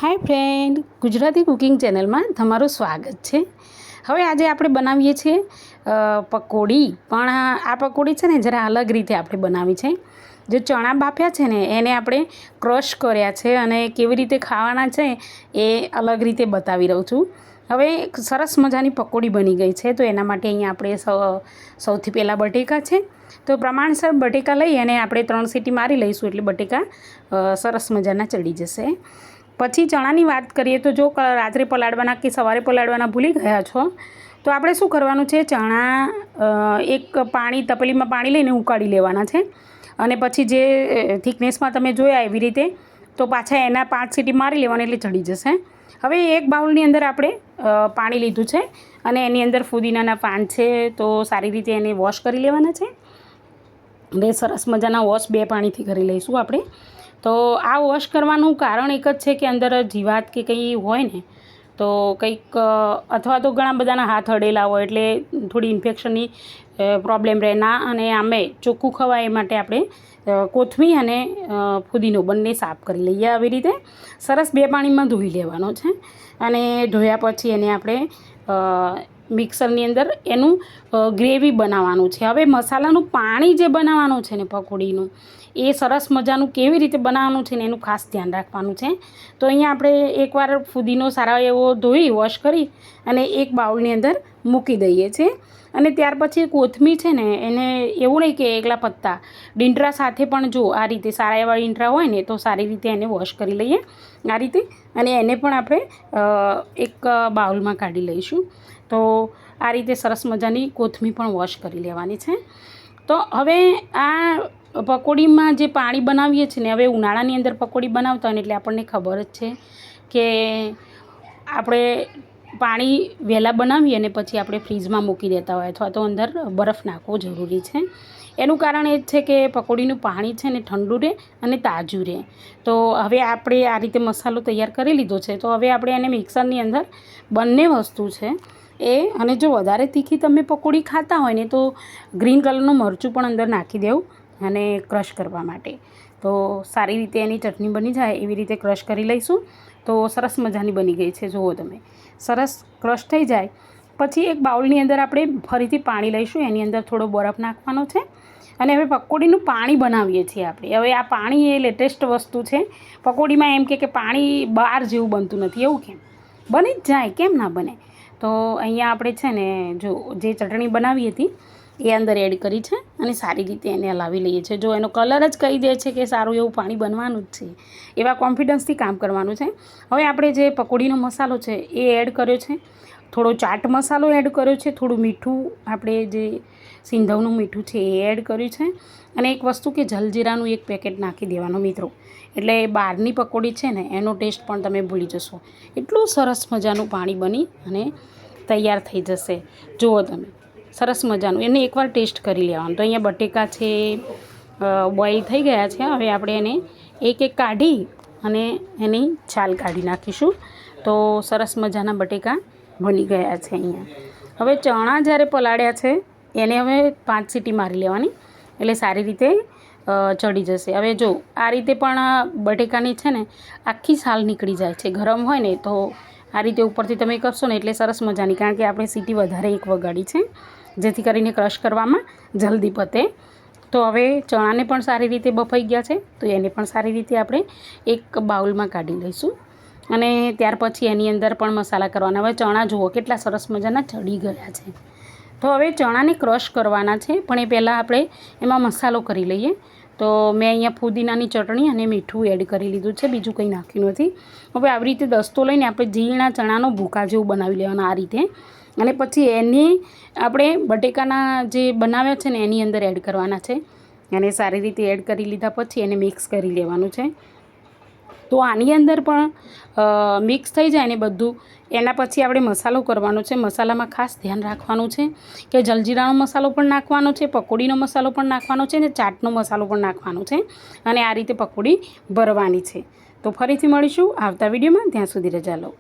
હાય friend, Gujarati cooking ચેનલમાં તમારું સ્વાગત છે. હવે આજે આપણે બનાવીએ છીએ પકોડી. પણ આ પકોડી છે ને જરા અલગ રીતે આપણે બનાવી છે. જે ચણા બાફ્યા છે ને એને આપણે ક્રશ કર્યા છે અને કેવી રીતે ખાવાના છે એ અલગ રીતે બતાવી રહું છું. હવે સરસ મજાની પકોડી બની ગઈ છે. તો એના માટે અહીંયા આપણે સૌથી પહેલાં બટેકા છે. તો પ્રમાણસર બટેકા લઈ અને આપણે 3 સીટી મારી લઈશું એટલે બટેકા સરસ મજાના ચડી જશે. પછી ચણાની વાત કરીએ તો જો રાત્રે પલાળવાના કે સવારે પલાળવાના ભૂલી ગયા છો તો આપણે શું કરવાનું છે, ચણા એક તપેલીમાં પાણી લઈને ઉકાળી લેવાના છે. અને પછી જે થિકનેસમાં તમે જોયા એવી રીતે તો પાછા એના 5 સીટી મારી લેવાની એટલે ચડી જશે. હવે એક બાઉલની અંદર આપણે પાણી લીધું છે અને એની અંદર ફુદીનાના પાન છે તો સારી રીતે એને વોશ કરી લેવાના છે. અને સરસ મજાના વોશ 2 પાણીથી કરી લઈશું આપણે. તો આ વોશ કરવાનું કારણ એક જ છે કે અંદર જીવાત કે કંઈ હોય ને તો કંઈક અથવા તો ઘણા બધાના હાથ અડેલા હોય એટલે થોડી ઇન્ફેક્શનની પ્રોબ્લેમ રહે ના, અને આમે ચોખ્ખું ખવાય એ માટે આપણે કોથમીર અને ફુદીનો બંને સાફ કરી લઈએ. આવી રીતે સરસ 2 પાણીમાં ધોઈ લેવાનો છે. અને ધોયા પછી એને આપણે મિક્સરની અંદર એનું ગ્રેવી બનાવવાનું છે. હવે મસાલાનું પાણી જે બનાવવાનું છે ને પકોડીનું એ સરસ મજાનું કેવી રીતે બનાવવાનું છે ને એનું ખાસ ધ્યાન રાખવાનું છે. તો અહીંયા આપણે એકવાર ફુદીનો સારા એવો ધોઈ વોશ કરી અને એક બાઉલની અંદર મૂકી દઈએ છીએ. અને ત્યાર પછી કોથમીર છે ને એને એવું નહીં કે એકલા પત્તા, ડીંડરા સાથે પણ જો આ રીતે સારા એવા ડીંડરા હોય ને તો સારી રીતે એને વોશ કરી લઈએ આ રીતે. અને એને પણ આપણે એક બાઉલમાં કાઢી લઈશું. તો આ રીતે સરસ મજાની કોથમીર પણ વોશ કરી લેવાની છે. તો હવે આ પકોડીમાં જે પાણી બનાવીએ છીએ ને, હવે ઉનાળાની અંદર પકોડી બનાવતા હોય ને એટલે આપણને ખબર જ છે કે આપણે પાણી વહેલા બનાવીએ અને પછી આપણે ફ્રીજમાં મૂકી દેતા હોય અથવા તો અંદર બરફ નાખવો જરૂરી છે. એનું કારણ એ જ છે કે પકોડીનું પાણી છે ને ઠંડુ રહે અને તાજું રહે. તો હવે આપણે આ રીતે મસાલો તૈયાર કરી લીધો છે. તો હવે આપણે એને મિક્સરની અંદર બંને વસ્તુ છે એ, અને જો વધારે તીખી તમે પકોડી ખાતા હોય ને તો ગ્રીન કલરનું મરચું પણ અંદર નાખી દેવું અને ક્રશ કરવા માટે. તો સારી રીતે એની ચટણી બની જાય એવી રીતે ક્રશ કરી લઈશું. તો સરસ મજાની બની ગઈ છે. જુઓ તમે, સરસ ક્રશ થઈ જાય પછી એક બાઉલની અંદર આપણે ફરીથી પાણી લઈશું. એની અંદર થોડો બરફ નાખવાનો છે અને હવે પકોડીનું પાણી બનાવીએ છીએ આપણે. હવે આ પાણી એ લેટેસ્ટ વસ્તુ છે પકોડીમાં. એમ કે પાણી બહાર જેવું બનતું નથી, એવું કેમ બની જ જાય, કેમ ના બને. તો અહીંયા આપણે છે ને જો જે ચટણી બનાવી હતી એ અંદર એડ કરી છે અને સારી રીતે એને હલાવી લઈએ છીએ. જો એનો કલર જ કહી દે છે કે સારું એવું પાણી બનવાનું જ છે, એવા કોન્ફિડન્સથી કામ કરવાનું છે. હવે આપણે જે પકોડીનો મસાલો છે એ એડ કર્યો છે, થોડો ચાટ મસાલો એડ કર્યો છે, થોડું મીઠું આપણે જે સિંધવનું મીઠું છે એ એડ કર્યું છે, અને એક વસ્તુ કે જલજીરાનું એક પેકેટ નાખી દેવાનું મિત્રો. એટલે બહારની પકોડી છે ને એનો ટેસ્ટ પણ તમે ભૂલી જશો. એટલું સરસ મજાનું પાણી બની અને તૈયાર થઈ જશે. જુઓ તમે, સરસ મજાનું એને એકવાર ટેસ્ટ કરી લેવાનું. તો અહીંયા બટેકા છે બોઇલ થઈ ગયા છે. હવે આપણે એને એક એક કાઢી અને એની છાલ કાઢી નાખીશું. તો સરસ મજાના બટેકા બની ગયા છે અહીંયા. હવે ચણા જ્યારે પલાળ્યા છે એને હવે 5 સીટી મારી લેવાની એટલે સારી રીતે ચડી જશે. હવે જો આ રીતે પણ બટેકાની છે ને આખી છાલ નીકળી જાય છે. ગરમ હોય ને તો આ રીતે ઉપરથી તમે કરશો ને એટલે સરસ મજાની, કારણ કે આપણે સીટી વધારે એક વગાડી છે જેથી કરીને ક્રશ કરવામાં જલ્દી પતે. તો હવે ચણાને પણ સારી રીતે બફાઈ ગયા છે તો એને પણ સારી રીતે આપણે એક બાઉલમાં કાઢી લઈશું. અને ત્યાર પછી એની અંદર પણ મસાલા કરવાના. હવે ચણા જુઓ કેટલા સરસ મજાના ચડી ગયા છે. તો હવે ચણાને ક્રશ કરવાના છે, પણ એ પહેલાં આપણે એમાં મસાલો કરી લઈએ. તો મેં અહીંયા ફુદીનાની ચટણી અને મીઠું એડ કરી લીધું છે, બીજું કંઈ નાખ્યું નથી. હવે આવી રીતે દસ્તો લઈને આપણે ઝીણા ચણાનો ભૂકા જેવું બનાવી લેવાના આ રીતે. અને પછી એની આપણે બટેકાના જે બનાવ્યા છે ને એની અંદર એડ કરવાના છે. અને સારી રીતે એડ કરી લીધા પછી એને મિક્સ કરી લેવાનું છે. તો આની અંદર પણ મિક્સ થઈ જાય ને બધું, એના પછી આપણે મસાલો કરવાનો છે. મસાલામાં ખાસ ધ્યાન રાખવાનું છે કે જલજીરાનો મસાલો પણ નાખવાનો છે, પકોડીનો મસાલો પણ નાખવાનો છે અને ચાટનો મસાલો પણ નાખવાનો છે. અને આ રીતે પકોડી ભરવાની છે. તો ફરીથી મળીશું આવતા વિડીયોમાં. ત્યાં સુધી રજા લો.